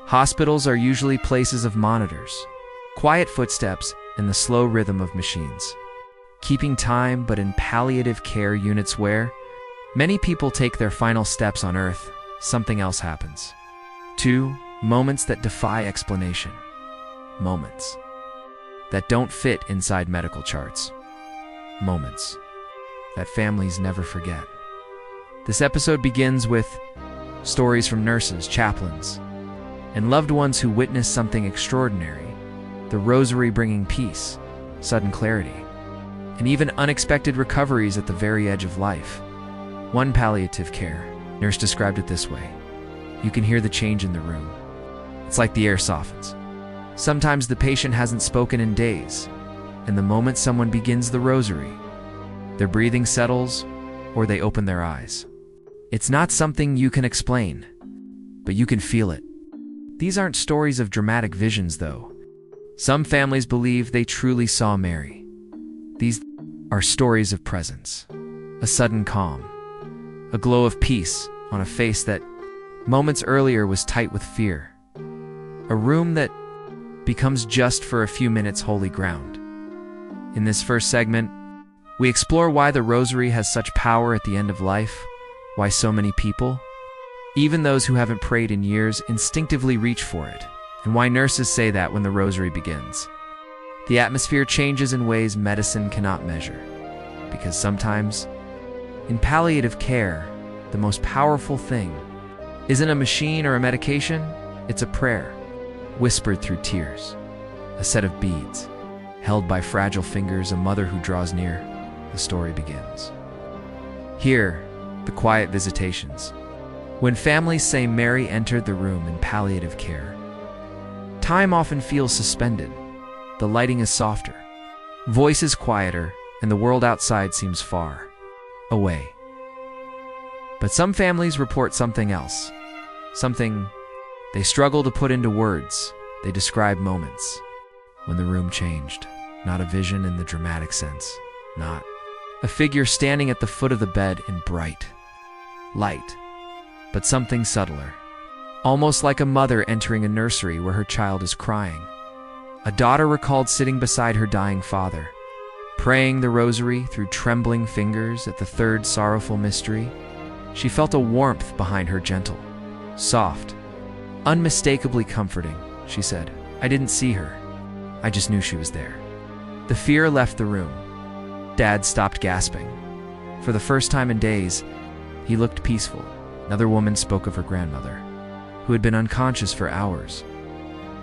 Hospitals are usually places of monitors, quiet footsteps, and the slow rhythm of machines, keeping time. But in palliative care units where many people take their final steps on earth, something else happens. 2 moments that defy explanation. Moments that don't fit inside medical charts. Moments that families never forget. This episode begins with stories from nurses, chaplains, and loved ones who witnessed something extraordinary. The Rosary bringing peace, sudden clarity, and even unexpected recoveries at the very edge of life. One palliative care nurse described it this way: "You can hear the change in the room. It's like the air softens. Sometimes the patient hasn't spoken in days, and the moment someone begins the Rosary, their breathing settles or they open their eyes. It's not something you can explain, but you can feel it." These aren't stories of dramatic visions, though. Some families believe they truly saw Mary. These are stories of presence, a sudden calm, a glow of peace on a face that moments earlier was tight with fear, a room that becomes just for a few minutes holy ground. In this first segment, we explore why the Rosary has such power at the end of life, why so many people, even those who haven't prayed in years, instinctively reach for it, and why nurses say that when the Rosary begins. The atmosphere changes in ways medicine cannot measure, because sometimes, in palliative care, the most powerful thing isn't a machine or a medication, it's a prayer, whispered through tears, a set of beads, held by fragile fingers, a mother who draws near. The story begins. Here, the quiet visitations. When families say Mary entered the room in palliative care, time often feels suspended. The lighting is softer, voices quieter, and the world outside seems far away. But some families report something else, something they struggle to put into words. They describe moments when the room changed, not a vision in the dramatic sense, not a figure standing at the foot of the bed in bright light, but something subtler, almost like a mother entering a nursery where her child is crying. A daughter recalled sitting beside her dying father, praying the Rosary through trembling fingers. At the third sorrowful mystery, she felt a warmth behind her, gentle, soft, unmistakably comforting. She said, "I didn't see her. I just knew she was there." The fear left the room. Dad stopped gasping. For the first time in days, he looked peaceful. Another woman spoke of her grandmother, who had been unconscious for hours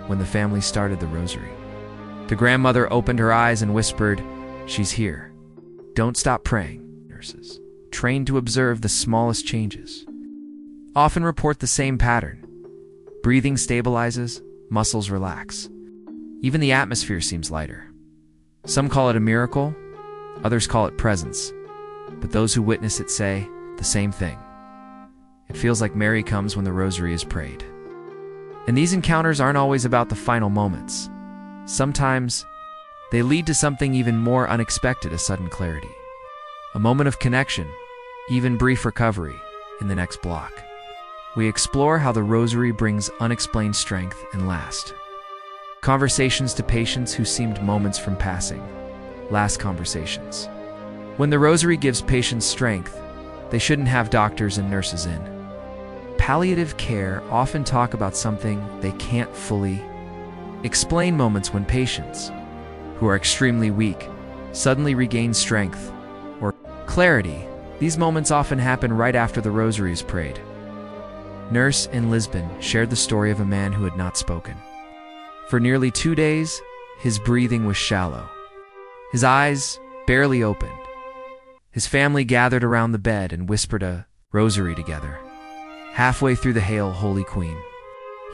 when the family started the Rosary. The grandmother opened her eyes and whispered, "She's here." Don't stop praying. Nurses, trained to observe the smallest changes, often report the same pattern. Breathing stabilizes, muscles relax. Even the atmosphere seems lighter. Some call it a miracle, others call it presence, but those who witness it say the same thing. It feels like Mary comes when the Rosary is prayed. And these encounters aren't always about the final moments. Sometimes they lead to something even more unexpected, a sudden clarity, a moment of connection, even brief recovery. In the next block, we explore how the Rosary brings unexplained strength and last conversations to patients who seemed moments from passing. Last conversations. When the Rosary gives patients strength, they shouldn't have doctors and nurses in. Palliative care often talk about something they can't fully explain, moments when patients who are extremely weak suddenly regain strength or clarity. These moments often happen right after the Rosary is prayed. Nurse in Lisbon shared the story of a man who had not spoken. For nearly 2 days, his breathing was shallow. His eyes barely opened. His family gathered around the bed and whispered a Rosary together. Halfway through the Hail, Holy Queen,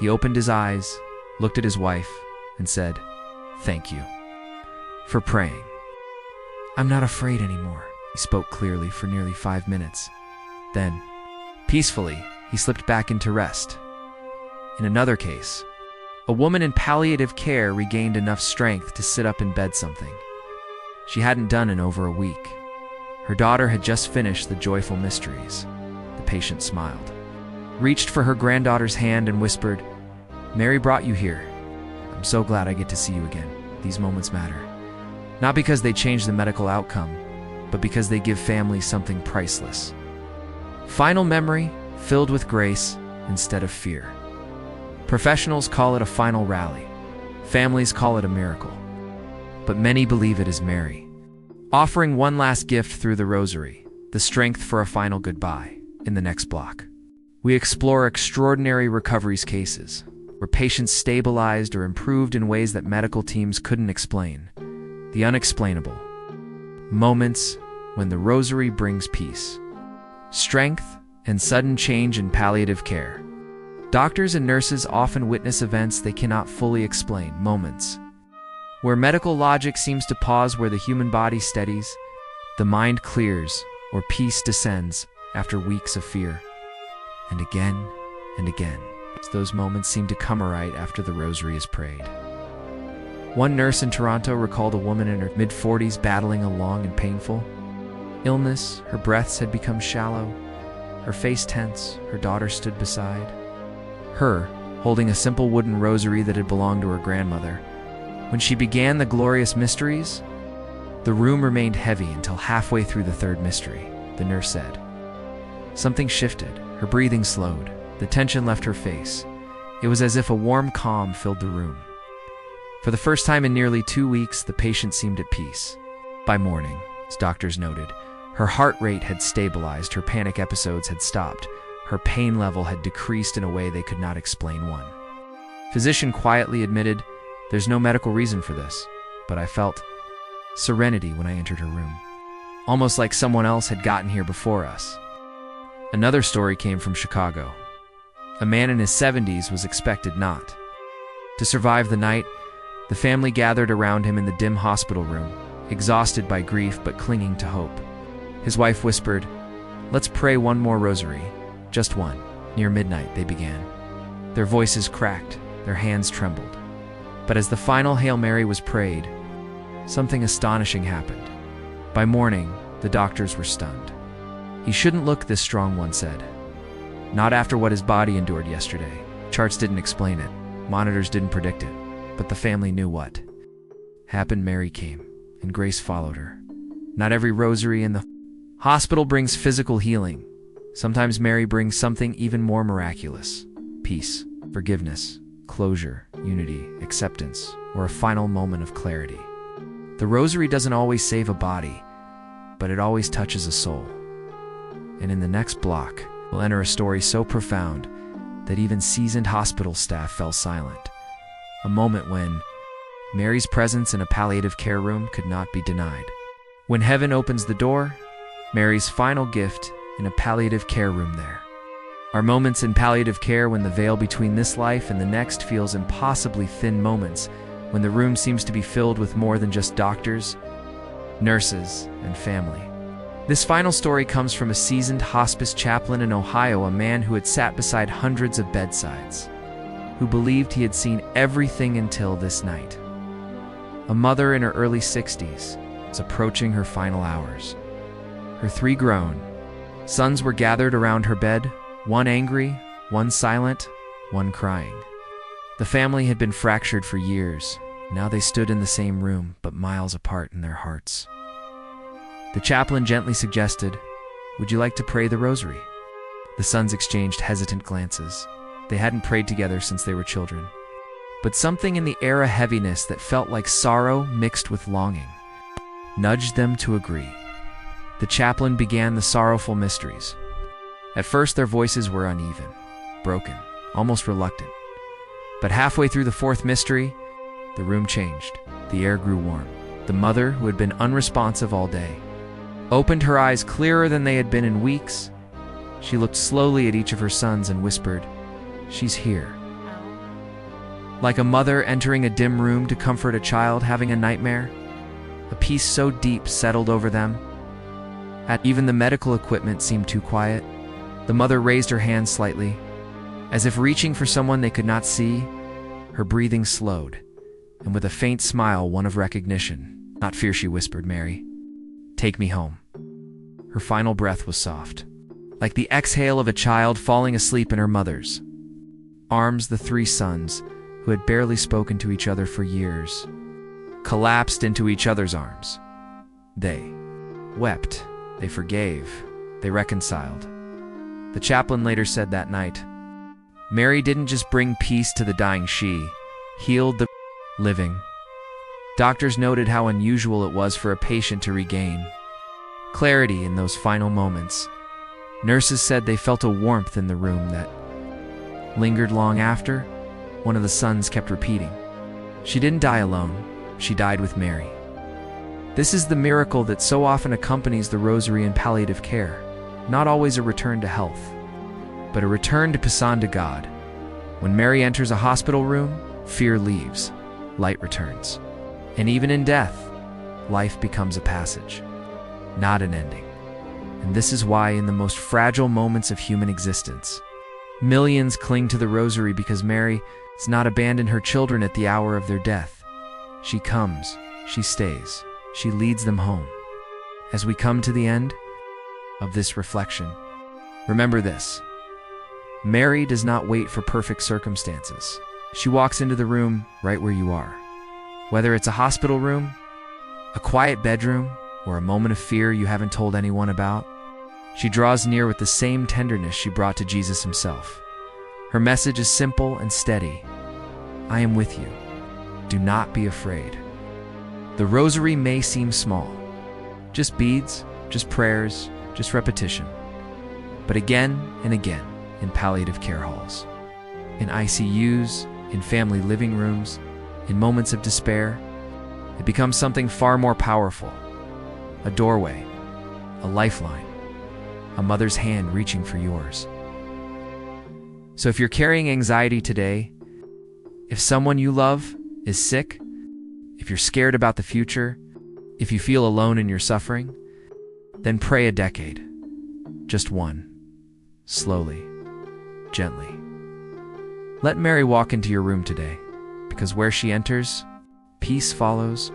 he opened his eyes, looked at his wife, and said, "Thank you for praying. I'm not afraid anymore." He spoke clearly for nearly 5 minutes. Then, peacefully, he slipped back into rest. In another case, a woman in palliative care regained enough strength to sit up in bed, something she hadn't done in over a week. Her daughter had just finished the joyful mysteries. The patient smiled, reached for her granddaughter's hand, and whispered, Mary brought you here. I'm so glad I get to see you again. These moments matter. Not because they change the medical outcome, but because they give families something priceless. Final memory filled with grace instead of fear. Professionals call it a final rally. Families call it a miracle. But many believe it is Mary, offering one last gift through the Rosary, the strength for a final goodbye. In the next block, we explore extraordinary recoveries cases, where patients stabilized or improved in ways that medical teams couldn't explain. The unexplainable. Moments when the Rosary brings peace, strength, and sudden change in palliative care. Doctors and nurses often witness events they cannot fully explain. Moments where medical logic seems to pause, where the human body steadies, the mind clears, or peace descends after weeks of fear. And again, those moments seem to come right after the Rosary is prayed. One nurse in Toronto recalled a woman in her mid-40s battling a long and painful illness. Her breaths had become shallow, her face tense. Her daughter stood beside her, holding a simple wooden rosary that had belonged to her grandmother. When she began the glorious mysteries, the room remained heavy until halfway through the third mystery, the nurse said. Something shifted. Her breathing slowed. The tension left her face. It was as if a warm calm filled the room. For the first time in nearly 2 weeks, the patient seemed at peace. By morning, as doctors noted, her heart rate had stabilized, her panic episodes had stopped, her pain level had decreased in a way they could not explain. One physician quietly admitted, "There's no medical reason for this, but I felt serenity when I entered her room, almost like someone else had gotten here before us." Another story came from Chicago. A man in his 70s was expected not to survive the night. The family gathered around him in the dim hospital room, exhausted by grief but clinging to hope. His wife whispered, "Let's pray one more rosary, just one." Near midnight, they began. Their voices cracked, their hands trembled. But as the final Hail Mary was prayed, something astonishing happened. By morning, the doctors were stunned. "He shouldn't look this strong," one said. "Not after what his body endured yesterday." Charts didn't explain it, monitors didn't predict it, but the family knew what happened. Mary came, and grace followed her. Not every rosary in the hospital brings physical healing. Sometimes Mary brings something even more miraculous: peace, forgiveness, closure, unity, acceptance, or a final moment of clarity. The Rosary doesn't always save a body, but it always touches a soul. And in the next block, we'll enter a story so profound that even seasoned hospital staff fell silent. A moment when Mary's presence in a palliative care room could not be denied. When heaven opens the door, Mary's final gift in a palliative care room there. Our moments in palliative care when the veil between this life and the next feels impossibly thin, moments when the room seems to be filled with more than just doctors, nurses, and family. This final story comes from a seasoned hospice chaplain in Ohio, a man who had sat beside hundreds of bedsides, who believed he had seen everything until this night. A mother in her early 60s was approaching her final hours. Her 3 grown sons were gathered around her bed, one angry, one silent, one crying. The family had been fractured for years. Now they stood in the same room, but miles apart in their hearts. The chaplain gently suggested, "Would you like to pray the Rosary?" The sons exchanged hesitant glances. They hadn't prayed together since they were children. But something in the air, a heaviness that felt like sorrow mixed with longing, nudged them to agree. The chaplain began the sorrowful mysteries. At first, their voices were uneven, broken, almost reluctant. But halfway through the 4th mystery, the room changed. The air grew warm. The mother, who had been unresponsive all day, opened her eyes clearer than they had been in weeks. She looked slowly at each of her sons and whispered, "She's here." Like a mother entering a dim room to comfort a child having a nightmare, a peace so deep settled over them. Even the medical equipment seemed too quiet. The mother raised her hand slightly, as if reaching for someone they could not see. Her breathing slowed, and with a faint smile, one of recognition, "Not fear," she whispered, "Mary. Take me home." Her final breath was soft, like the exhale of a child falling asleep in her mother's arms, the three sons, who had barely spoken to each other for years, collapsed into each other's arms. They wept, they forgave, they reconciled. The chaplain later said that night, Mary didn't just bring peace to the dying, she healed the living. Doctors noted how unusual it was for a patient to regain clarity in those final moments. Nurses said they felt a warmth in the room that lingered long after. One of the sons kept repeating, she didn't die alone, she died with Mary. This is the miracle that so often accompanies the Rosary and palliative care, not always a return to health, but a return to Pasan to God. When Mary enters a hospital room, fear leaves, light returns. And even in death, life becomes a passage, not an ending. And this is why in the most fragile moments of human existence, millions cling to the Rosary, because Mary has not abandoned her children at the hour of their death. She comes, she stays, she leads them home. As we come to the end of this reflection, remember this: Mary does not wait for perfect circumstances. She walks into the room right where you are. Whether it's a hospital room, a quiet bedroom, or a moment of fear you haven't told anyone about, she draws near with the same tenderness she brought to Jesus himself. Her message is simple and steady. I am with you. Do not be afraid. The Rosary may seem small, just beads, just prayers, just repetition. But again and again, in palliative care halls, in ICUs, in family living rooms, in moments of despair, it becomes something far more powerful. A doorway, a lifeline, a mother's hand reaching for yours. So if you're carrying anxiety today, if someone you love is sick, if you're scared about the future, if you feel alone in your suffering, then pray a decade. Just one. Slowly, gently. Let Mary walk into your room today, because where she enters, peace follows,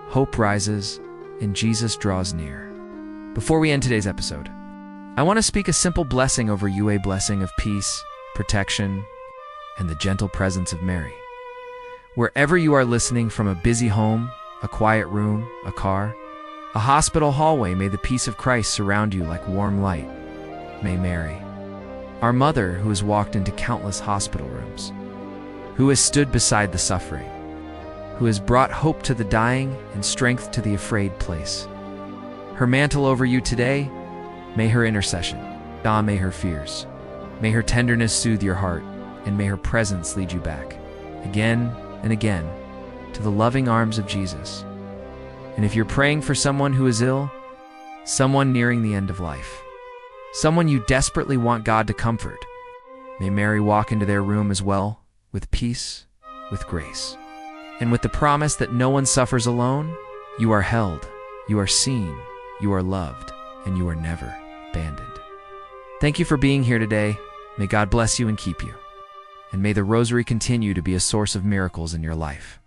hope rises, and Jesus draws near. Before we end today's episode, I want to speak a simple blessing over you, a blessing of peace, protection, and the gentle presence of Mary. Wherever you are listening from, a busy home, a quiet room, a car, a hospital hallway, may the peace of Christ surround you like warm light. May Mary, our mother who has walked into countless hospital rooms, who has stood beside the suffering, who has brought hope to the dying and strength to the afraid place, her mantle over you today, may her intercession may her fears, may her tenderness soothe your heart, and may her presence lead you back, again and again, to the loving arms of Jesus. And if you're praying for someone who is ill, someone nearing the end of life, someone you desperately want God to comfort, may Mary walk into their room as well, with peace, with grace, and with the promise that no one suffers alone. You are held, you are seen, you are loved, and you are never abandoned. Thank you for being here today. May God bless you and keep you. And may the Rosary continue to be a source of miracles in your life.